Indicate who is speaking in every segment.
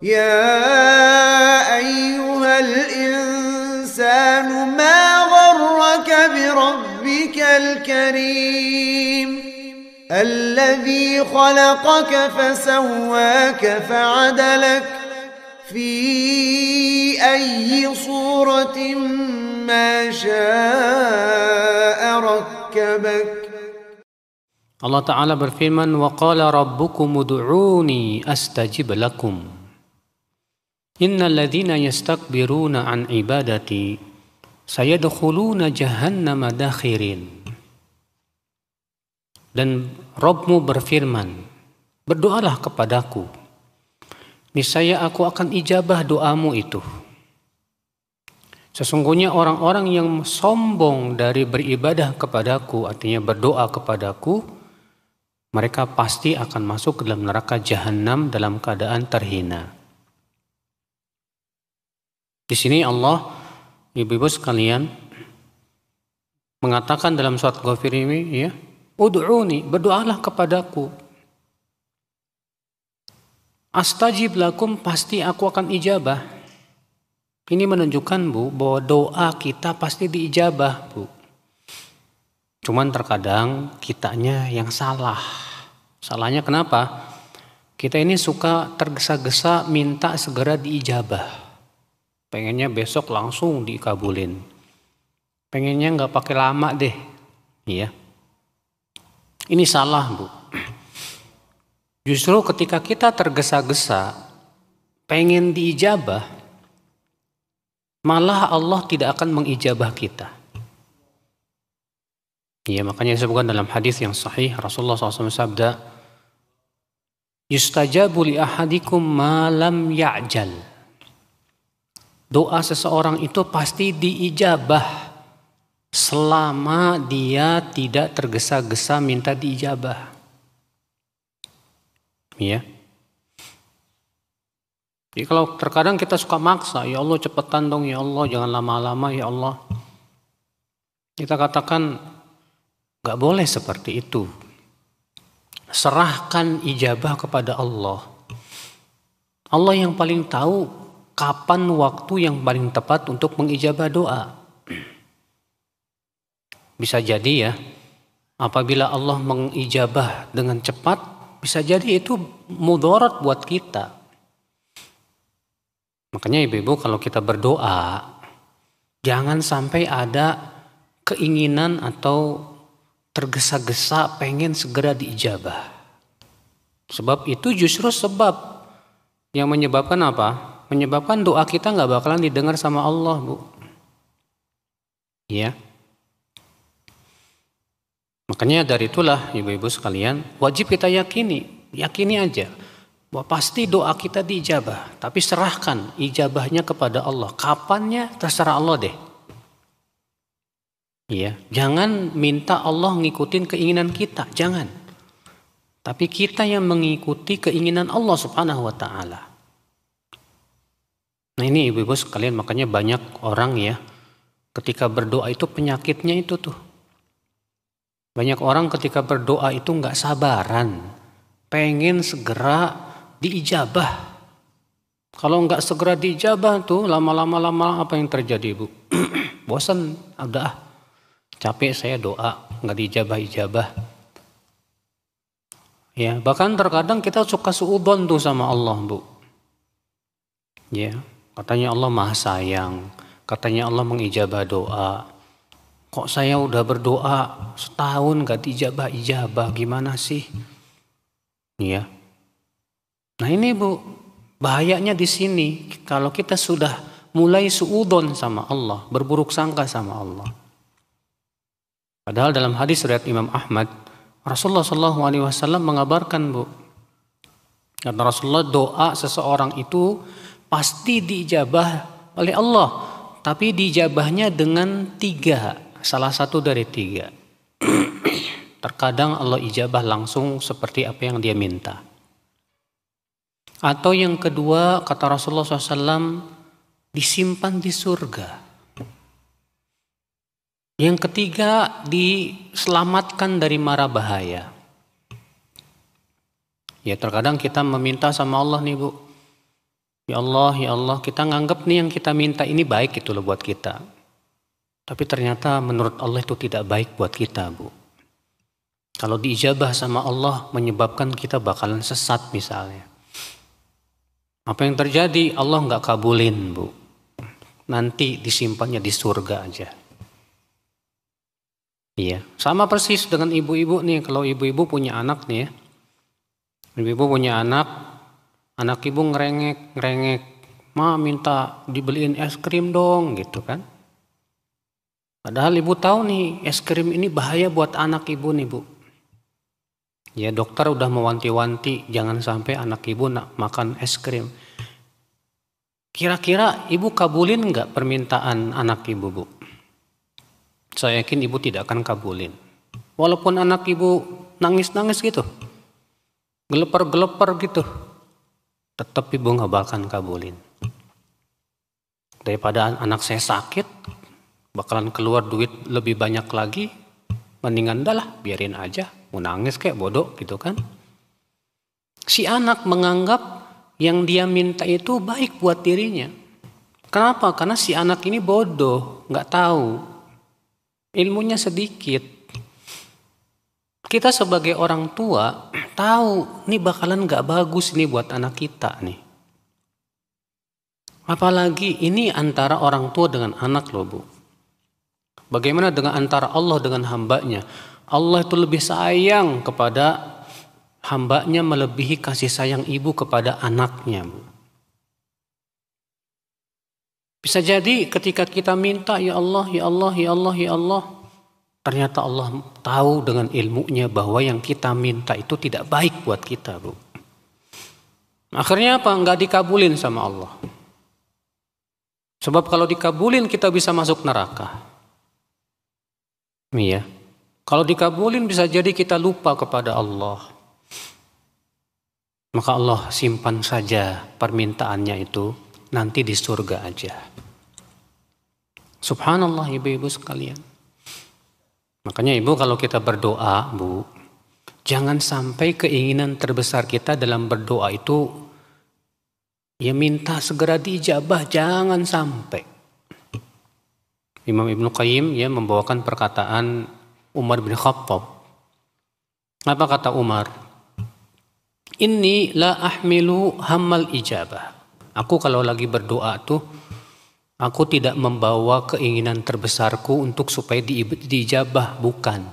Speaker 1: يا أيها الإنسان ما غرك بربك الكريم الذي خلقك فسواك فعدلك في أي صورة ما شاء ركبك.
Speaker 2: Allah Ta'ala berfirman, وَقَالَ رَبُّكُمُ ادْعُونِي أَسْتَجِبْ لَكُمْ إِنَّ الَّذِينَ يَسْتَكْبِرُونَ عَنْ عِبَادَتِي سَيَدْخُلُونَ جَهَنَّمَ دَاخِرِينَ. Dan Rabbmu berfirman, berdoalah kepadaku, niscaya aku akan ijabah doamu itu. Sesungguhnya orang-orang yang sombong dari beribadah kepadaku, artinya berdoa kepadaku, mereka pasti akan masuk ke dalam neraka jahanam dalam keadaan terhina. Di sini Allah, ibu-ibu sekalian, mengatakan dalam surat Ghafir ini, ya, ud'uni, berdoalah kepadaku. Astajib lakum, pasti aku akan ijabah. Ini menunjukkan, Bu, bahwa doa kita pasti diijabah, Bu. Cuman terkadang kitanya yang salah. Salahnya kenapa? Kita ini suka tergesa-gesa minta segera diijabah. Pengennya besok langsung dikabulin. Pengennya nggak pakai lama deh. Iya. Ini salah, Bu. Justru ketika kita tergesa-gesa pengen diijabah, malah Allah tidak akan mengijabah kita. Ya, makanya disebutkan dalam hadis yang sahih, Rasulullah SAW sabda, yustajabu li ahadikum ma lam ya'jal. Doa seseorang itu pasti diijabah selama dia tidak tergesa-gesa minta diijabah. Ya. Jadi kalau terkadang kita suka maksa, ya Allah cepetan dong, ya Allah jangan lama-lama, ya Allah. Kita katakan gak boleh seperti itu. Serahkan ijabah kepada Allah. Allah yang paling tahu kapan waktu yang paling tepat untuk mengijabah doa. Bisa jadi ya, apabila Allah mengijabah dengan cepat, bisa jadi itu mudarat buat kita. Makanya ibu-ibu kalau kita berdoa, jangan sampai ada keinginan atau tergesa-gesa pengen segera diijabah. Sebab itu justru sebab yang menyebabkan apa? Menyebabkan doa kita nggak bakalan didengar sama Allah, Bu. Ya. Makanya dari itulah ibu-ibu sekalian, wajib kita yakini aja bahwa pasti doa kita diijabah, tapi serahkan ijabahnya kepada Allah. Kapannya terserah Allah deh. Iya, jangan minta Allah ngikutin keinginan kita, jangan. Tapi kita yang mengikuti keinginan Allah Subhanahu wa taala. Nah, ini ibu-ibu sekalian, makanya banyak orang ya ketika berdoa itu penyakitnya itu tuh. Banyak orang ketika berdoa itu nggak sabaran, pengen segera diijabah. Kalau nggak segera diijabah tuh lama-lama apa yang terjadi, Bu? Bosan, udah capek saya doa nggak diijabah. Ya, bahkan terkadang kita suka suudzon tuh sama Allah, Bu. Ya, katanya Allah Maha Sayang, katanya Allah mengijabah doa. Kok saya udah berdoa setahun gak diijabah, gimana sih? Ya. Nah ini, Bu, bahayanya di sini kalau kita sudah mulai suudzon sama Allah, berburuk sangka sama Allah. Padahal dalam hadis riwayat Imam Ahmad, Rasulullah SAW mengabarkan, Bu, kata Rasulullah, doa seseorang itu pasti diijabah oleh Allah, tapi diijabahnya dengan 3. Salah satu dari 3. Terkadang Allah ijabah langsung seperti apa yang dia minta. Atau yang kedua, kata Rasulullah SAW, disimpan di surga. Yang ketiga, diselamatkan dari mara bahaya. Ya terkadang kita meminta sama Allah nih, Bu. Ya Allah, kita nganggap nih yang kita minta ini baik gitu loh buat kita. Tapi ternyata menurut Allah itu tidak baik buat kita, Bu. Kalau diijabah sama Allah menyebabkan kita bakalan sesat misalnya. Apa yang terjadi? Allah nggak kabulin, Bu. Nanti disimpannya di surga aja. Iya, sama persis dengan ibu-ibu nih. Kalau ibu-ibu punya anak nih ya. Ibu-ibu punya anak ibu ngerengek. Ma minta dibeliin es krim dong gitu kan. Padahal ibu tahu nih es krim ini bahaya buat anak ibu nih, Bu. Ya dokter udah mewanti-wanti jangan sampai anak ibu nak makan es krim. Kira-kira ibu kabulin nggak permintaan anak ibu, Bu? Saya yakin ibu tidak akan kabulin. Walaupun anak ibu nangis-nangis gitu, gelepar-gelepar gitu, tetap ibu nggak bakalan kabulin. Daripada anak saya sakit, bakalan keluar duit lebih banyak lagi, mendingan dah lah biarin aja, mau nangis kayak bodoh gitu kan. Si anak menganggap yang dia minta itu baik buat dirinya. Kenapa? Karena si anak ini bodoh, nggak tahu, ilmunya sedikit. Kita sebagai orang tua tahu nih bakalan nggak bagus nih buat anak kita nih. Apalagi ini antara orang tua dengan anak loh, Bu. Bagaimana dengan antara Allah dengan hambanya? Allah itu lebih sayang kepada hambanya melebihi kasih sayang ibu kepada anaknya, Bu. Bisa jadi ketika kita minta ya Allah, ya Allah, ya Allah, ya Allah, ternyata Allah tahu dengan ilmunya bahwa yang kita minta itu tidak baik buat kita, Bu. Akhirnya apa? Enggak dikabulin sama Allah. Sebab kalau dikabulin kita bisa masuk neraka. Iya. Kalau dikabulin bisa jadi kita lupa kepada Allah. Maka Allah simpan saja permintaannya itu nanti di surga aja. Subhanallah ibu-ibu sekalian. Makanya ibu kalau kita berdoa, Bu, jangan sampai keinginan terbesar kita dalam berdoa itu ya minta segera diijabah, jangan sampai. Imam Ibnu Qayyim ya membawakan perkataan Umar bin Khattab. Apa kata Umar? Inni la ahmilu hammal ijabah. Aku kalau lagi berdoa tuh, aku tidak membawa keinginan terbesarku untuk supaya diijabah, bukan.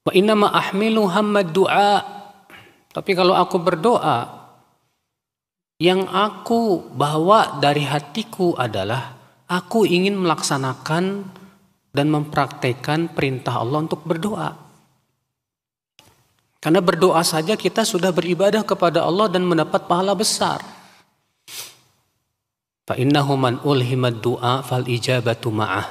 Speaker 2: Wa innama ahmilu hammad du'a. Tapi kalau aku berdoa, yang aku bawa dari hatiku adalah aku ingin melaksanakan dan mempraktekkan perintah Allah untuk berdoa. Karena berdoa saja kita sudah beribadah kepada Allah dan mendapat pahala besar. Fa innahu man ulhimad du'a fal ijabatu ma'ah.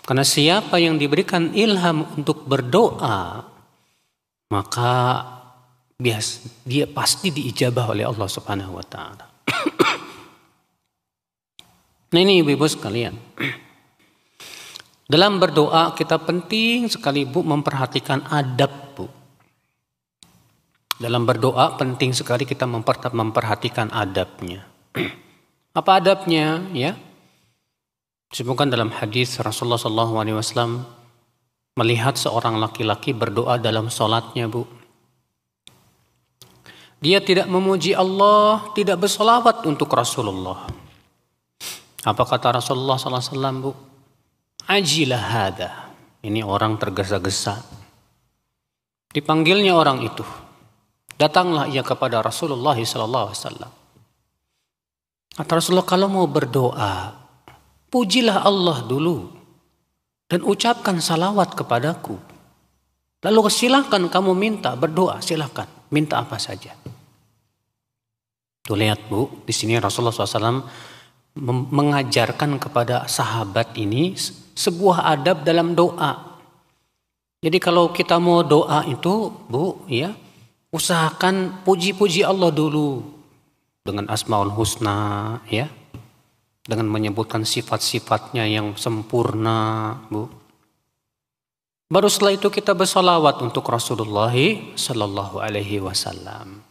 Speaker 2: Karena siapa yang diberikan ilham untuk berdoa, maka dia pasti diijabah oleh Allah Subhanahu wa taala. Nah ini ibu-ibu sekalian. Dalam berdoa kita penting sekali, Bu, memperhatikan adab, Bu. Dalam berdoa penting sekali kita memperhatikan adabnya. Apa adabnya? Ya, disebutkan dalam hadis Rasulullah SAW melihat seorang laki-laki berdoa dalam sholatnya, Bu. Dia tidak memuji Allah, tidak bersolawat untuk Rasulullah. Apa kata Rasulullah SAW, Bu? Ajilah hada. Ini orang tergesa-gesa. Dipanggilnya orang itu. Datanglah ia kepada Rasulullah SAW. Kata Rasulullah, kalau mau berdoa, pujilah Allah dulu dan ucapkan salawat kepadaku. Lalu silahkan kamu minta berdoa, silahkan minta apa saja. Tuh lihat, Bu, di sini Rasulullah SAW mengajarkan kepada sahabat ini sebuah adab dalam doa. Jadi kalau kita mau doa itu, Bu, ya, usahakan puji-puji Allah dulu dengan Asmaul Husna, ya, dengan menyebutkan sifat-sifatnya yang sempurna, Bu. Baru setelah itu kita bersolawat untuk Rasulullah Sallallahu Alaihi Wasallam.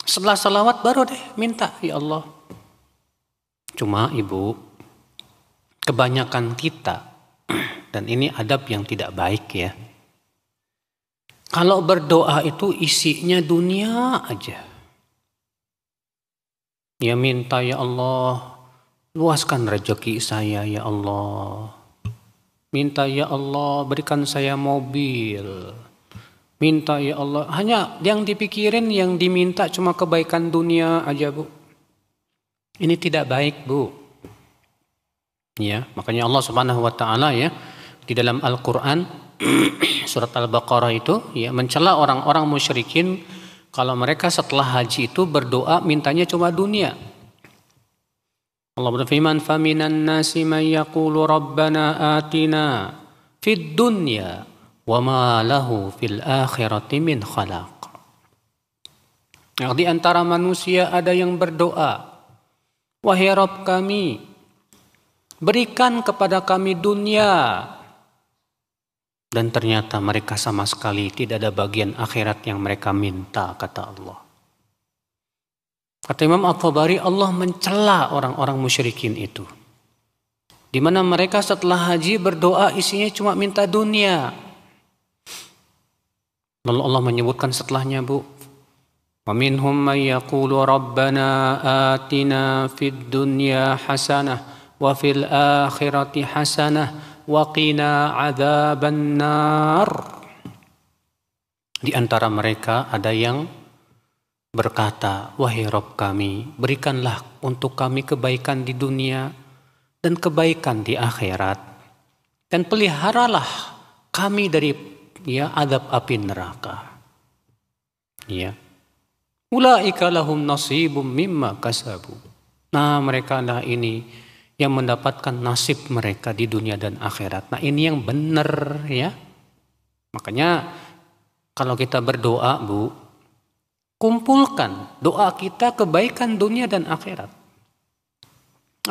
Speaker 2: Setelah salawat baru deh minta, ya Allah. Cuma ibu, kebanyakan kita, dan ini adab yang tidak baik ya. Kalau berdoa itu isinya dunia aja. Ya minta, ya Allah, luaskan rezeki saya ya Allah. Minta, ya Allah, berikan saya mobil. Minta, ya Allah, hanya yang dipikirin, yang diminta cuma kebaikan dunia aja, Bu. Ini tidak baik, Bu. Ya, makanya Allah Subhanahu wa taala ya di dalam Al-Qur'an surat Al-Baqarah itu ya mencela orang-orang musyrikin kalau mereka setelah haji itu berdoa mintanya cuma dunia. Allah berfirman, "Faminan nasi may yaqulu rabbana atina fid dunya wa ma lahu fil akhirati min khalaq." Nah, di antara manusia ada yang berdoa, "Wahai Rabb kami, berikan kepada kami dunia." Dan ternyata mereka sama sekali tidak ada bagian akhirat yang mereka minta, kata Allah. Kata Imam At-Tabari, Allah mencela orang-orang musyrikin itu. Di mana mereka setelah haji berdoa isinya cuma minta dunia. Lalu Allah menyebutkan setelahnya, Bu. وَمِنْهُمْ مَنْ يَقُولُ رَبَّنَا آتِنَا فِي الدُّنْيَا حَسَنَةً وَفِي الْآخِرَةِ حَسَنَةً وَقِنَا عَذَابَ النَّارِ. Di antara mereka ada yang berkata, "Wahai Rabb kami, berikanlah untuk kami kebaikan di dunia dan kebaikan di akhirat, dan peliharalah kami dari azab api neraka." Ya. Ulaika lahum nasibum mimma kasabu. Nah, mereka lah ini yang mendapatkan nasib mereka di dunia dan akhirat. Nah, ini yang benar ya. Makanya kalau kita berdoa, Bu, kumpulkan doa kita kebaikan dunia dan akhirat.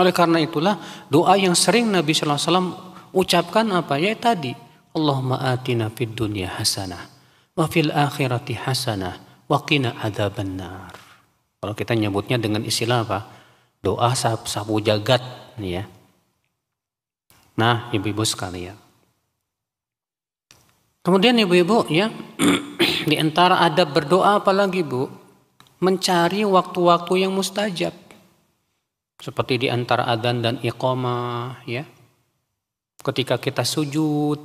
Speaker 2: Oleh karena itulah doa yang sering Nabi sallallahu alaihi wasallam ucapkan apa ya tadi, Allahumma atina fid dunya hasanah wa fil akhirati hasanah wa qina adzabannar. Kalau kita nyebutnya dengan istilah apa? Doa sapu jagat nih ya. Nah, ibu-ibu sekalian. Kemudian ibu-ibu ya, di antara adab berdoa apalagi, Bu? Mencari waktu-waktu yang mustajab. Seperti di antara adzan dan iqamah ya. Ketika kita sujud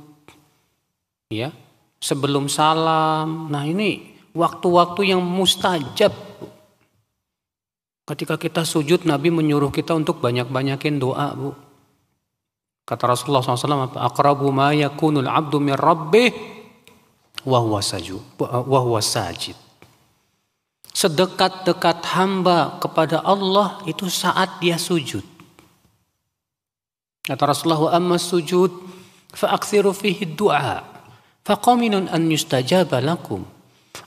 Speaker 2: ya, sebelum salam. Nah, ini waktu-waktu yang mustajab. Ketika kita sujud, Nabi menyuruh kita untuk banyak-banyakin doa, Bu. Kata Rasulullah SAW, "Aqrabu ma yakunul abdu min rabbih wa huwa sajid." Sedekat-dekat hamba kepada Allah itu saat dia sujud. Kata Rasulullah, "Amma sujud fa aktsiru fihi du'a fa qaminun an yustajaba lakum."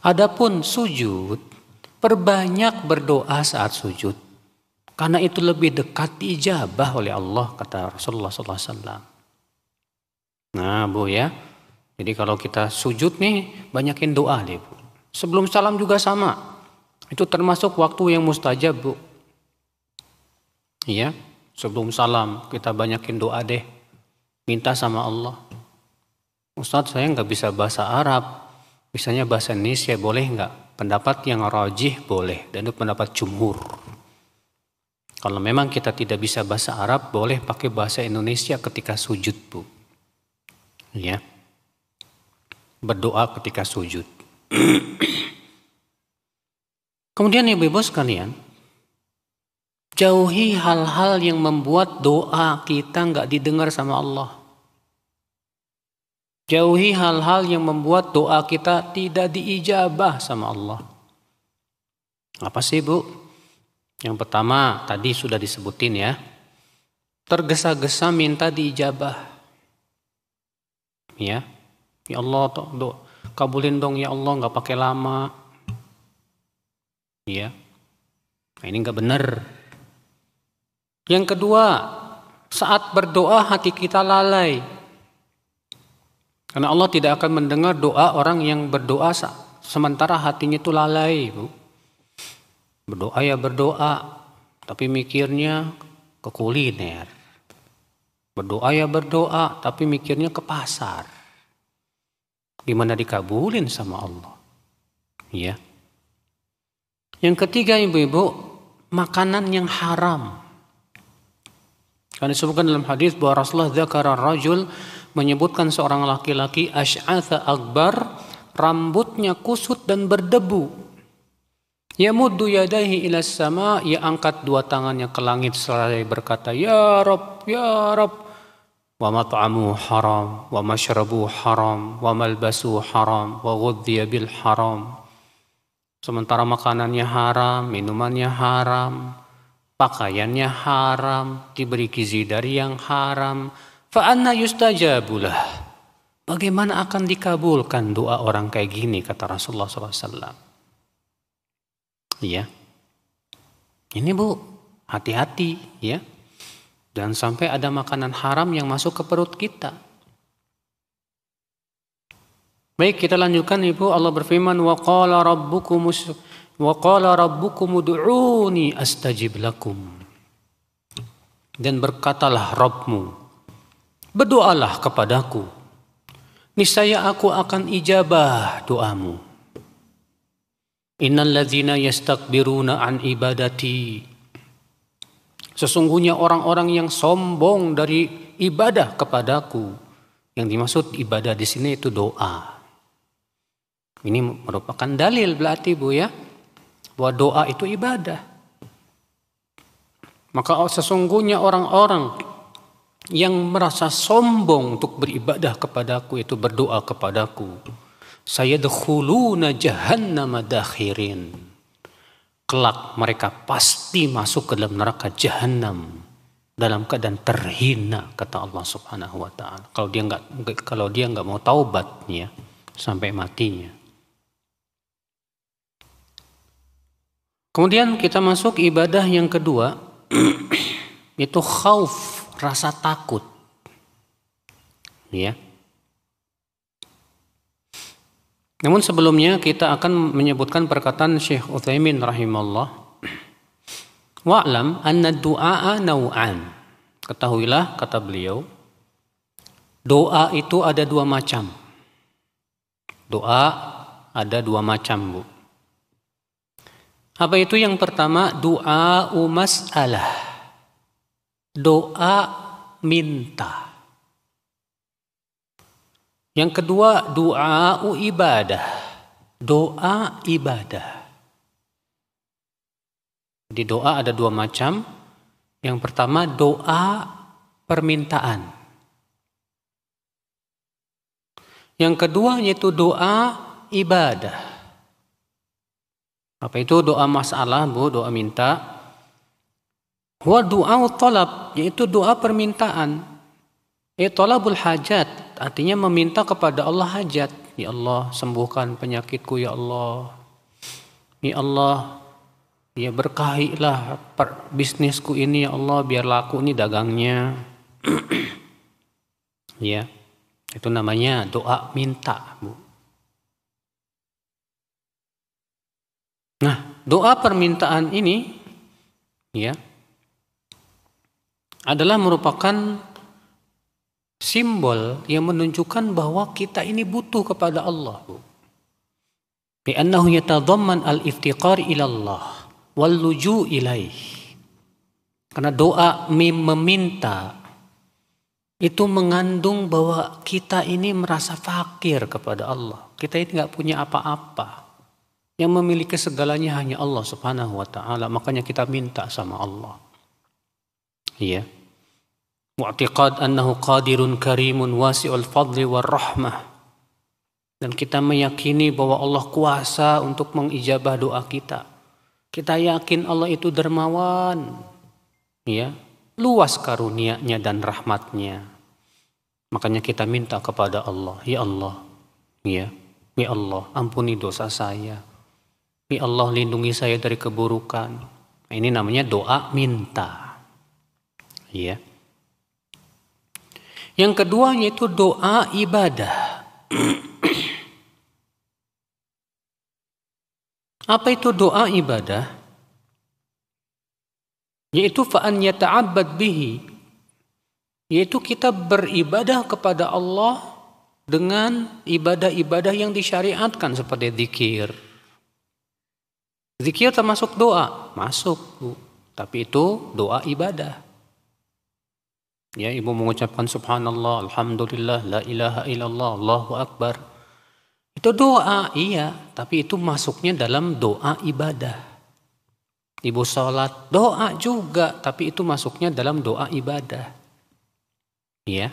Speaker 2: Adapun sujud, perbanyak berdoa saat sujud, karena itu lebih dekat diijabah oleh Allah, kata Rasulullah SAW. Nah, Bu ya, jadi kalau kita sujud nih, banyakin doa deh, Bu. Sebelum salam juga sama, itu termasuk waktu yang mustajab, Bu. Iya, sebelum salam kita banyakin doa deh, minta sama Allah. Ustadz, saya nggak bisa bahasa Arab, misalnya bahasa Indonesia, boleh nggak? Pendapat yang rajih boleh, dan itu pendapat jumhur. Kalau memang kita tidak bisa bahasa Arab, boleh pakai bahasa Indonesia ketika sujud, Bu. Ya. Berdoa ketika sujud. Kemudian ibu-ibu sekalian, jauhi hal-hal yang membuat doa kita nggak didengar sama Allah. Jauhi hal-hal yang membuat doa kita tidak diijabah sama Allah. Apa sih, Bu? Yang pertama tadi sudah disebutin ya. Tergesa-gesa minta diijabah. Ya. Ya Allah, kabulin dong ya Allah, nggak pakai lama. Ya. Nah, ini nggak benar. Yang kedua, saat berdoa hati kita lalai. Karena Allah tidak akan mendengar doa orang yang berdoa sementara hatinya itu lalai, Bu. Berdoa ya berdoa, tapi mikirnya ke kuliner. Berdoa ya berdoa, tapi mikirnya ke pasar. Gimana dikabulin sama Allah? Ya. Yang ketiga ibu-ibu, makanan yang haram. Karena disebutkan dalam hadis bahwa Rasulullah dzakara rajul, menyebutkan seorang laki-laki asy'atha akbar, rambutnya kusut dan berdebu. Yamuddu yadaihi ila sama, ia angkat dua tangannya ke langit seraya berkata, ya Rabb, ya Rabb. Wa mat'amu haram, wa mashrabu haram, wa malbasu haram, wa ghudhiya bil haram. Sementara makanannya haram, minumannya haram, pakaiannya haram, diberi gizi dari yang haram. Fa anna yustajabulah. Bagaimana akan dikabulkan doa orang kayak gini, kata Rasulullah SAW. Ya, ini Bu, hati-hati ya. Dan sampai ada makanan haram yang masuk ke perut kita. Baik, kita lanjutkan Ibu. Allah berfirman, wa qala rabbukum ud'uni astajib lakum. Dan berkatalah Rabbmu, berdoalah kepadaku, niscaya aku akan ijabah doamu. Innal ladzina yastakbiruna an ibadati. Sesungguhnya orang-orang yang sombong dari ibadah kepadaku. Yang dimaksud ibadah di sini itu doa. Ini merupakan dalil berarti Bu ya, bahwa doa itu ibadah. Maka sesungguhnya orang-orang yang merasa sombong untuk beribadah kepadaku, itu berdoa kepadaku, sayadkhuluna jahannama dakhirin. Kelak mereka pasti masuk ke dalam neraka jahanam dalam keadaan terhina, kata Allah Subhanahu wa taala. Kalau dia nggak mau taubatnya sampai matinya. Kemudian kita masuk ibadah yang kedua, itu khauf, rasa takut. Ya. Namun sebelumnya kita akan menyebutkan perkataan Syekh Utsaimin rahimahullah. Wa'lam anna du'a naw'an. Ketahuilah, kata beliau, doa itu ada dua macam. Doa ada dua macam, Bu. Apa itu? Yang pertama, doa mas'alah. Doa minta. Yang kedua, doa ibadah. Doa ibadah. Di doa ada dua macam. Yang pertama, doa permintaan. Yang kedua yaitu doa ibadah. Apa itu doa masalah, Bu? Doa minta. Wa doa talab, yaitu doa permintaan. Talabul hajat, artinya meminta kepada Allah hajat. Ya Allah, sembuhkan penyakitku ya Allah. Ya Allah, ya berkahilah bisnisku ini ya Allah, biar laku nih dagangnya. Ya, itu namanya doa minta, Bu. Nah, doa permintaan ini ya adalah merupakan simbol yang menunjukkan bahwa kita ini butuh kepada Allah, Bu. Bi'annahu yatadhamman al-iftiqar ila Allah wal luju' ilaih. Karena doa meminta itu mengandung bahwa kita ini merasa fakir kepada Allah. Kita ini enggak punya apa-apa. Yang memiliki segalanya hanya Allah Subhanahu wa taala, makanya kita minta sama Allah. Iya. Mu'tiqad annahu qadirun karimun wasi'ul fadli war rahmah. Dan kita meyakini bahwa Allah kuasa untuk mengijabah doa kita. Kita yakin Allah itu dermawan, ya, luas karunia-Nya dan rahmat-Nya. Makanya kita minta kepada Allah, ya Allah, ya Allah, ampuni dosa saya. Ya Allah, lindungi saya dari keburukan. Nah, ini namanya doa minta. Ya. Yang kedua yaitu doa ibadah. Apa itu doa ibadah? Yaitu fa'an yata'abbad bihi, yaitu kita beribadah kepada Allah dengan ibadah-ibadah yang disyariatkan seperti zikir. Zikir termasuk doa, masuk Bu. Tapi itu doa ibadah. Ya, ibu mengucapkan subhanallah, alhamdulillah, la ilaha illallah, Allahu akbar. Itu doa, iya, tapi itu masuknya dalam doa ibadah. Ibu sholat, doa juga, tapi itu masuknya dalam doa ibadah. Ya.